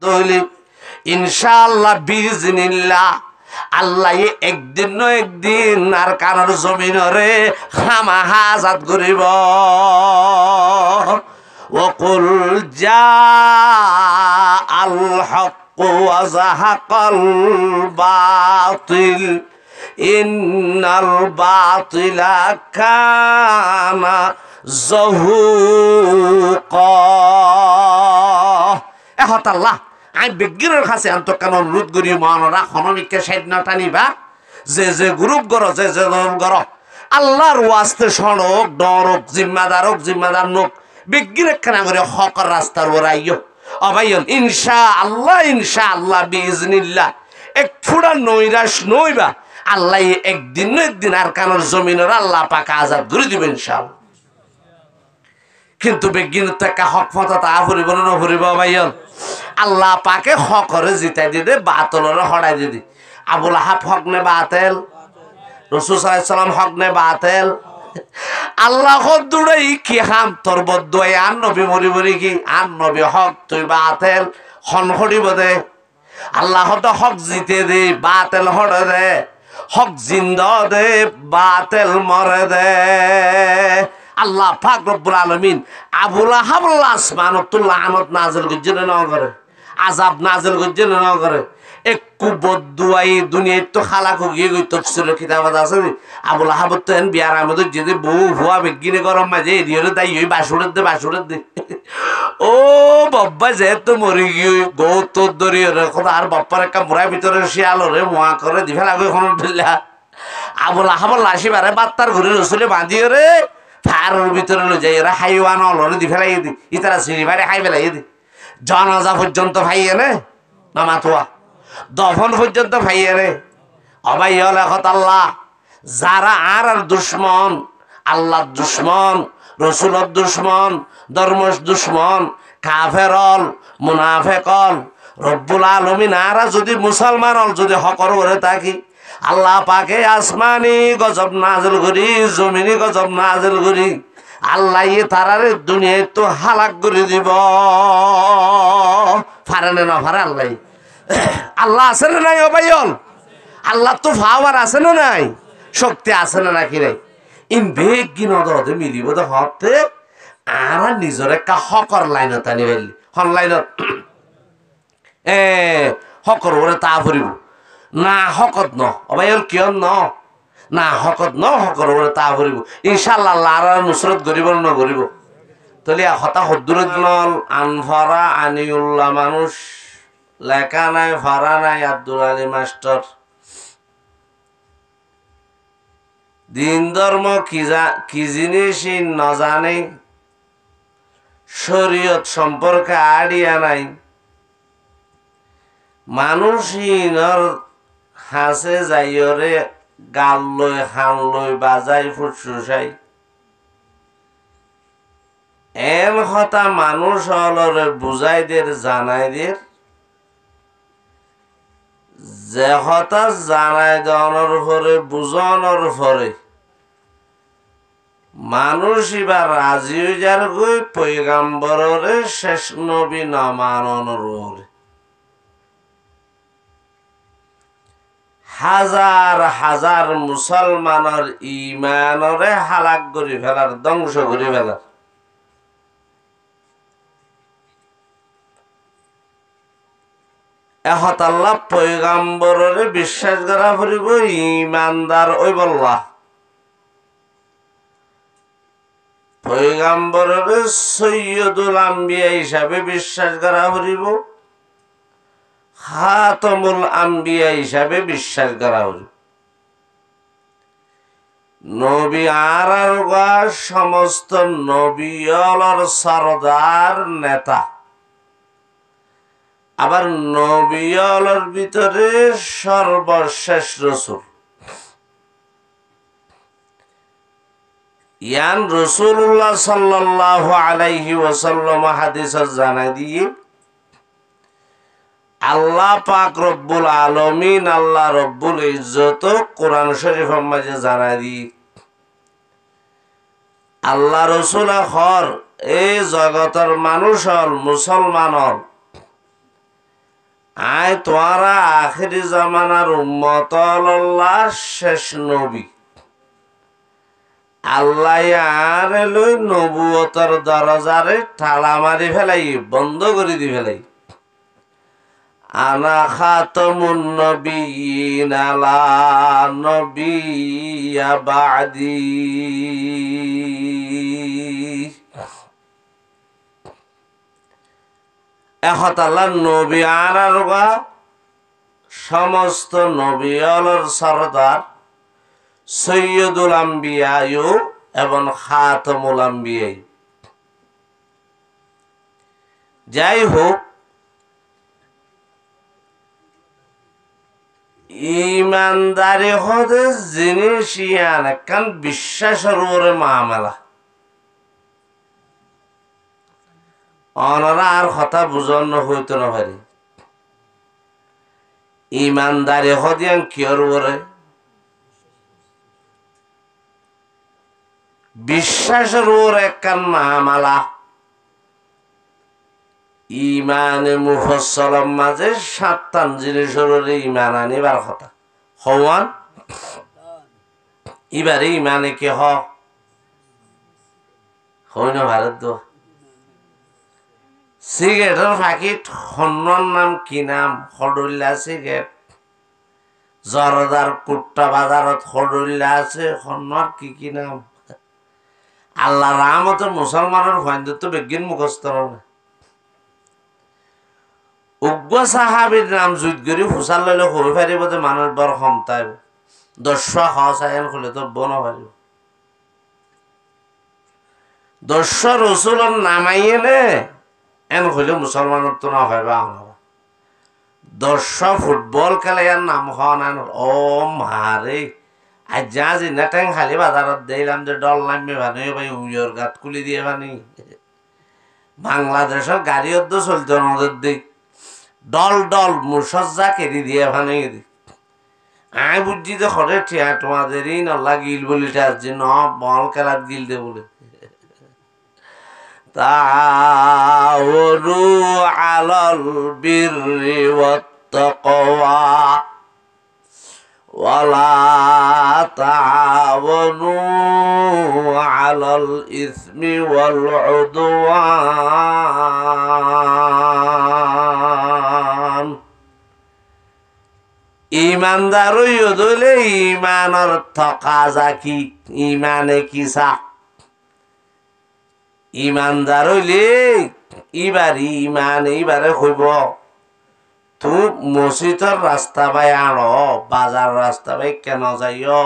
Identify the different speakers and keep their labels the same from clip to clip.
Speaker 1: তাহলে ইনশাআল্লাহ বিইজনিল্লাহ আল্লাহ একদিন না একদিন আর কারোর জমিনরে খামাহা আজাদ করিব। ওয়াকুল জাআল হাক্কু ওয়া যাহাকাল বাতিল ইন্নাল বাতিলা কানা যাহুকা। এহত আল্লাহ আমি বিজ্ঞানের কাছে আন্তঃকান অনুরোধ করি মহানরা খনমিককে স্বাধীনতা নিবা যে যে গ্রুপ গর যে যে দল গর আল্লাহর ওয়াস্তে সড়ক ডরক জিম্মাদার নোক বিজ্ঞানের খানা করে হকর রাস্তার ওরাইও অবাইন ইনশাআল্লাহ বিইজনিল্লাহ এক ফুড়া নৈরাশ নইবা আল্লাহ একদিন না একদিন আর কানোর জমিনের আল্লাহ পাক আজাদ করে দিবেন ইনশাআল্লাহ। কিন্তু বিজ্ঞানের থেকে হক ফতা তা ফুরিব না ফুরিব অবাইন আল্লাহ পাকে হকরে জিতাই দিদে বাতলরে হড়াই দিদি। আবুল আহাব হক নে বাতেল, রাসূল সাল্লাল্লাহু আলাইহি সাল্লাম হক নে বাতেল। আল্লাহ দুড়াই কি হাম তোর বদুয়াই আন নবী মরি মরি কি আন নবী হক তুই বাতেল হন হড়িব দে। আল্লাহ তো হক জিতে দে বাতেল হড়ে দে, হক জিন্দা দে বাতেল মরে দে। আল্লাহ পাক রব্বুল আলামিন আবুল আহাব আসমানুল্লাহ আনত নাজিল গজ্জে না করে, আযাব নাজিল গজ্জে না করে। একটু বদুয়াই দুনিয়ায় তো খালা গিয়ে গই তফসিলের কিতাবত আছে আবুল আহাব তো এন বিয়ার আমাদের যদি বউ ভুয়া বেগিনে গরম মাঝে এরিয়রে তাই ওই বাসুরের দে ও বাব্বা যেহেতু মরি গিয়ে গৌ তোর দরিয়ে কথা আর বাপ্পার একটা মুড়ার ভিতরে শিয়ালরে মোয়া করে দিফে লাগবে এখন আবুল আহাব লাশি বারে বাত্তার ঘুরে রসুলে বাঁধিয়ে রে ফায়ারের ভিতরে লো যাই এরা হাইওয়ান অলরে দি ফেলাই দি ইতারা সিঁড়ি ভাড়ে হাই ফেলাই দি জানাজা পর্যন্ত ভাইয়ে রে না মাথুয়া দফন পর্যন্ত ভাইয়ে রে অবাই লেখত আল্লাহ যারা আর দুশ্মন আল্লাহ দুশ্মন রসুলের দুশ্মন ধর্মস দুশ্মন কাফেরল মুনাফেকল রব্বুল আলামিন আর যদি মুসলমান হল যদি হকর করে থাকি আল্লাহ পাকে আসমানি গজব নাজিল করি জমিনি গজব নাজিল করি আল্লাহ তারারে দুনিয়ায় তো হালাক করে দিব। ফারে না ফারে আল্লাহ আল্লাহ আছে না নাই অবাইল আল্লাহ তো পাওয়ার আছে না নাই শক্তি আছে না নাকি রে ইন বেগ গিনদে মিলিব তো হতে আর নিজের একটা হকর লাইনত আনি ফেললি হন লাইনত হকর ওরে তা ফুরিব না হকত ন অবাইল কিয় ন না হকত ন হকর ওরে তা ফুরিব ইনশাআল্লাহ আল্লাহ আর নুসরত গরিব না গরিব তাহলে হতা হদ্দুরত নল আনফারা আনিউল্লাহ মানুষ লেখা নাই ফারা নাই আব্দুল আলী মাস্টার দিন ধর্ম কি জিনিস নজানে শরীয়ত সম্পর্কে আইডিয়া নাই মানুষ হাসে যাইরে গাল লই হান লই বাজাই ফুটসুসাই এন হতা মানুষ হলরে বুঝাই দের জানাই দের যে হতা জানাই দেওয়ানোর পরে বুঝানোর পরে মানুষ এবার রাজি হয়ে যার গই পয়গাম্বরের শেষ নবী না মাননের হাজার হাজার মুসলমানের ইমানরে হালাক করে ফেলার ধ্বংস করে ফেলার এহত আল্লাহ পয়গাম্বরে বিশ্বাস করা ফুরিব ইমানদার ওই বল্লাহ পয়গাম্বরে সৈয়দুল আম্বিয়া হিসাবে বিশ্বাস করা ফুরিব খাতমুল আম্বিয়া হিসাবে বিশ্বাস করা ফুরিব নবী আর সমস্ত নবীর সরদার নেতা আবার নবীর ভিতরে সর্বশেষ রসুল ইয়ান রাসূলুল্লাহ সাল্লাল্লাহু আলাইহি ওয়াসাল্লাম হাদিসে জানাই দিয়ে আল্লাহ পাক রব্বুল আলামিন আল্লাহ রব্বুল ইজ্জত কোরআন শরীফের মাঝে জানাই দিয়ে আল্লাহ রাসূল হর এই জগতের মানুষ হল মুসলমান হল আয় তোরা আখিরি জামানার উম্মত আল্লাহ শেষ নবী আল্লাহ আর লই নবুয়তর দরজারে ঠালা মারি ফেলাই বন্ধ করে দি ফেলাই আনা খাতামুন নবিয়্যিন লা নবিয়্যা বা'দি এখন আল্লাহ নবী আনার সমস্ত নবী আলোর সরদার সৈয়দুল আম্বিয়া এবং খাতামুল আম্বিয়া। যাই হোক, ইমানদারি হতে জিনিস ইয়ান একখান বিশ্বাসের উপরে মামলা। অনারা আর কথা বুঝানো হইতো না পারি। ইমানদারি হদিয়ান কিয়র উপরে বিশ্বাসের উপর একখান মামলা। ইমানে মুফাসসালের মাঝে 7টা জিনিসের উপরে ইমান আনিবার কথা। হওয়ান এবারে ইমানে কি হয় না ভারত দো সিগারেটের প্যাকেট হন্যর নাম কি নাম? হডুল্লা সিগারেট। জরদার কুট্টা বাজারত হডুল্লা আছে, হন্যর কি কি নাম? আল্লাহ রাহমতে মুসলমানের ফাইন্দত্ব বেগিন মুখস্থ না। উগ্র সাহাবীর নাম জুত করি ফুসাল লইলে হয়ে পারিব যে মানুষ বড় ক্ষমতায় 10 খাওয়া খুলে তো বন পারিব। 10 রসুলের নামাইয়ে নে এন হইলে মুসলমানের তো না হয় বা 10 ফুটবল খেলে এর নাম হওয়া না। ও মারে আজ যা জিনা ট্যাং খালি বাজারত দিলাম যে ডল নামবে ভানি ভাই উইয়র গাত খুলি দিয়ে ভানি। বাংলাদেশের গাড়ি অর্ধ চলতো নদের দিক ডল ডল মুসজ্জা কেড়ি দিয়ে ভানি। আয় বুঝছি তো খরে ঠিয়া তোমাদেরই নল্লা গিল বলিটা আসছে ন বল খেলাত গিল দে বলে। তাওরু আলাল বিররি ওয়াত্তাকওয়া ওয়ালা তাআওয়ানু আলাল ইসমি ওয়াল উদওয়ান। ইমানদার হইলে ইমানের তকাজা কি? ইমানে কি চা? ইমানদার হইলে ইবারে ইমান এইবারে হইব তু মসজিদের রাস্তা বাই আন বাজার রাস্তা বাই কেন যাইও।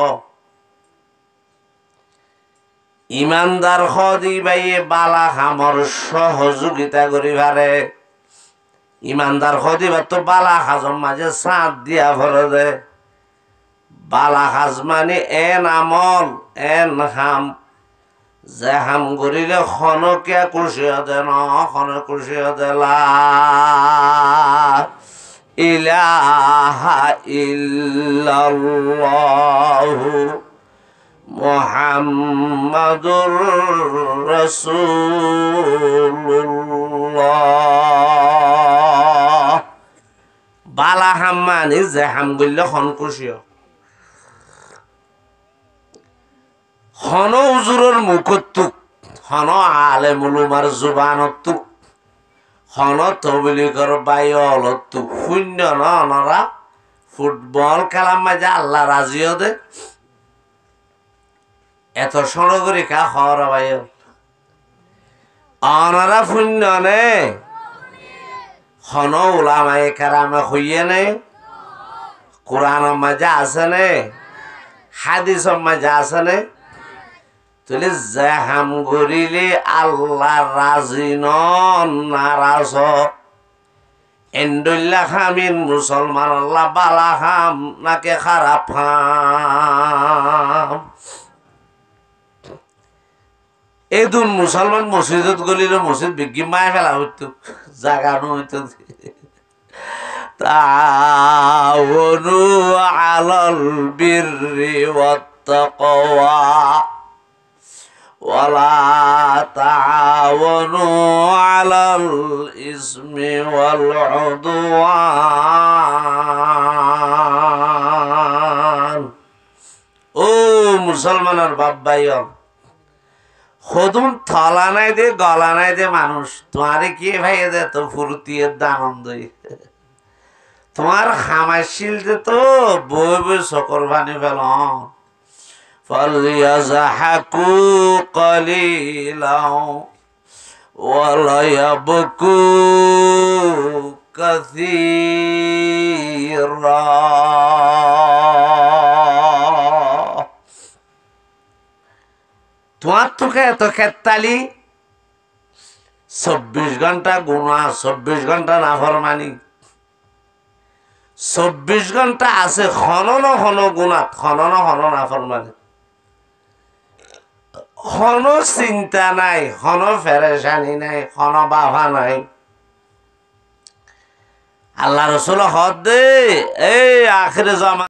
Speaker 1: ইমানদার হদি বাইয়ে বালা খামর সহযোগিতা করি পারে। ইমানদার হদি বা তো বালা খাজর মাঝে সাঁত দিয়া ভরে দে। বালা খাজ মানে এন আমল এন হাম যে হাম করিলে খনকিয়া কুশি দে ন খন কুশি দে লা ইলাহা ইল্লাল্লাহু মুহাম্মাদুর রাসূলুল্লাহ। বালা হাম মানে যে হাম করলে খন কুশি হন হুজুরের মুখতুক হন আলেমুল উমার জুবানতুক হন তবলিগর বাইলতুক শূন্য নরা ফুটবল খেলার মাঝে আল্লাহ রাজিও দে এত সড়গরি কা হর বাই অনারা শূন্য নে হন ওলামায়ে কেরামে হইয়ে নে কোরআনের মাঝে আছে নে হাদিসের মাঝে আছে নে। তুলে জাহাম গরিলে আল্লাহ রাজি নারাজ এন্ডুল্লা খামিন মুসলমান আল্লাহ বালা খাম নাকে খারাপ খাম। এদুন মুসলমান মসজিদত গলিলে মসজিদ বিজ্ঞি মায় ফেলা হইতো জাগানো হইতো। তাওয়ানু আলাল বিররি ওয়াত্তাকওয়া ওয়ালা তাআওয়ানু আলাল ইসমি ওয়াল উদওয়ান। ও মুসলমানের বাপ ভাইয়ন, খদুন থলা নাই দে গলা নাই দে মানুষ তোমারে কি ভাই দে তো ফুর্তি আনন্দ তোমার খামাইছিল যে তো বই বই চকর বানি ফেল ফালিয়াযহাকু কালিলাও ওয়ালা ইয়াবকু কাসীরা। তোমার তোকে এত খেতালি 24 ঘন্টা গুনাহ, 24 ঘন্টা নাফরমানি, 24 ঘন্টা আছে খনন হন গুনাত, খনন হন নাফরমানি, হন চিন্তা নাই, হন ফেরেশানি নাই, হন বাবা নাই। আল্লাহ রসুল হদ দে এই আখিরে জামান